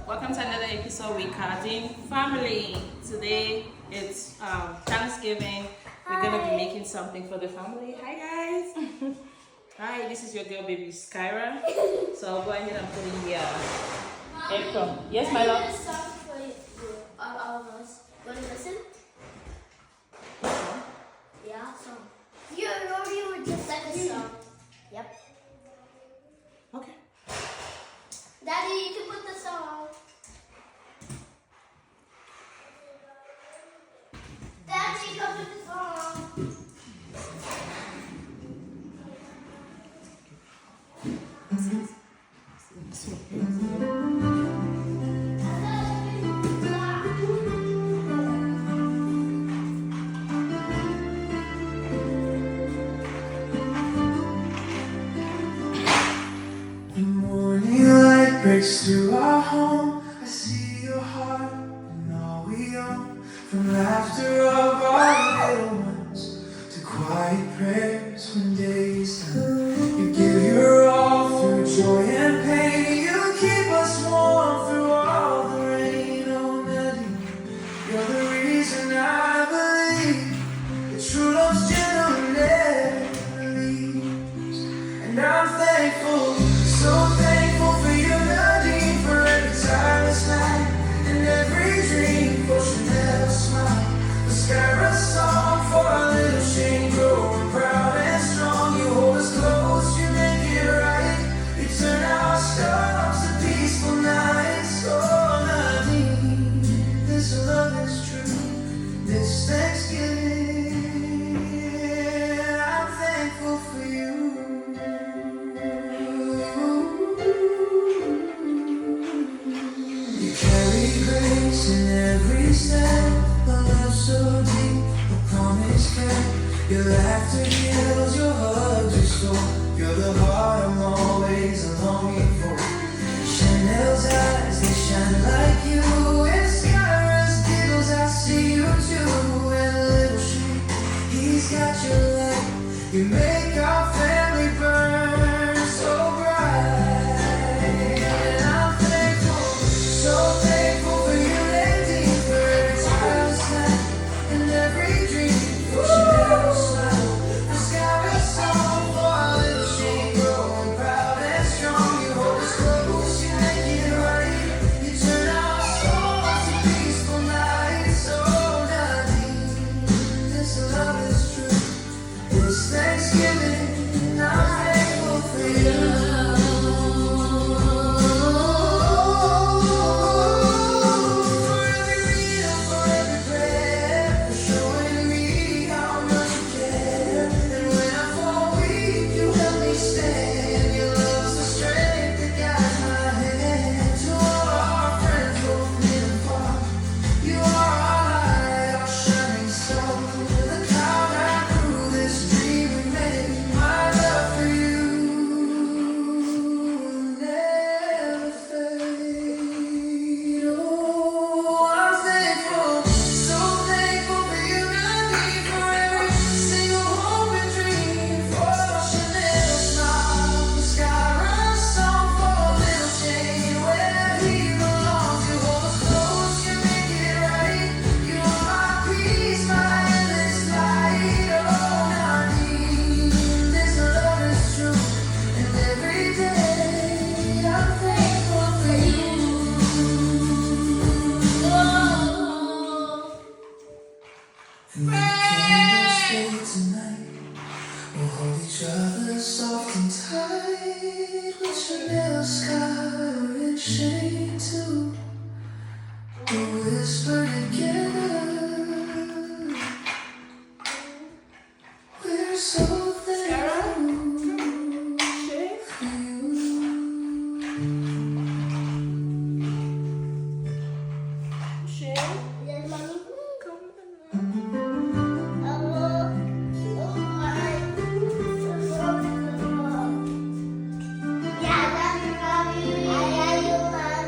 Welcome to another episode with Cardin Family. Today it's Thanksgiving. We're gonna be making something for the family. Hi guys. Hi, this is your girl baby Skyra. So I'll go ahead and put in here. April. Yes, my love. Song for you, all of us. Want to listen? Yeah, song. You were just like a song. Yep. Okay. Daddy, you can put the song. Daddy, come put the song. The morning light breaks through our home. I see your heart and all we own. From laughter of our little ones to quiet prayers when day is done. You give your all through joy and pain. You keep us warm through all the rain. Oh, Nadine, you're the reason I believe that true love's gentle never leaves. And I'm thankful, so thankful for you, Nadine, for every tireless night and every dream, for Chanel's smile, for Skyra's song, for our little Shane growing proud and strong. You hold us close, you make it right. You turn our storms to peaceful nights. Oh, Nadine, this love is true. This Thanksgiving, I'm thankful for you. You carry grace in every step, a love so deep, a promise kept. Your laughter heals, your hugs restore. You're the heart I'm always longing for. Chanel's eyes, they shine like you. And Skyra's giggles, I see you too. And little Shane, he's got your light. You make our family burn so bright. And I'm thankful, so thankful for you, Nadine, for every tireless night and every dream, for Chanel's smile, for Skyra's song, for our little Shane growing proud and strong. You hold us close, you make it right. You turn our storms to peaceful nights. Oh, Nadine, this love is true. This Thanksgiving, I'm thankful for you. For every meal, for every prayer, for showing me how much you care. And when I fall weak, you help me stand. Your love's the strength that guides my hand. To all our friends, both near and far, you are our light, our shining star. The cloud I grew, this dream we made. My love for you will never fade. Oh, I'm thankful, so thankful for you, Nadine, for every single hope and dream, for Chanel's smile, for Skyra's song, for little Shane, where he belongs. You hold us close, you make it right. You are my peace, my endless light. Oh, Nadine, this love is true, and every day I'm thankful for you. And we can stay tonight. We'll hold each other soft and tight. With Chanel, Sky, and Shane too. We'll whisper together. We're so thankful for you. Shane. Yes, mommy. Yeah, I love you, mommy. I love you, mommy.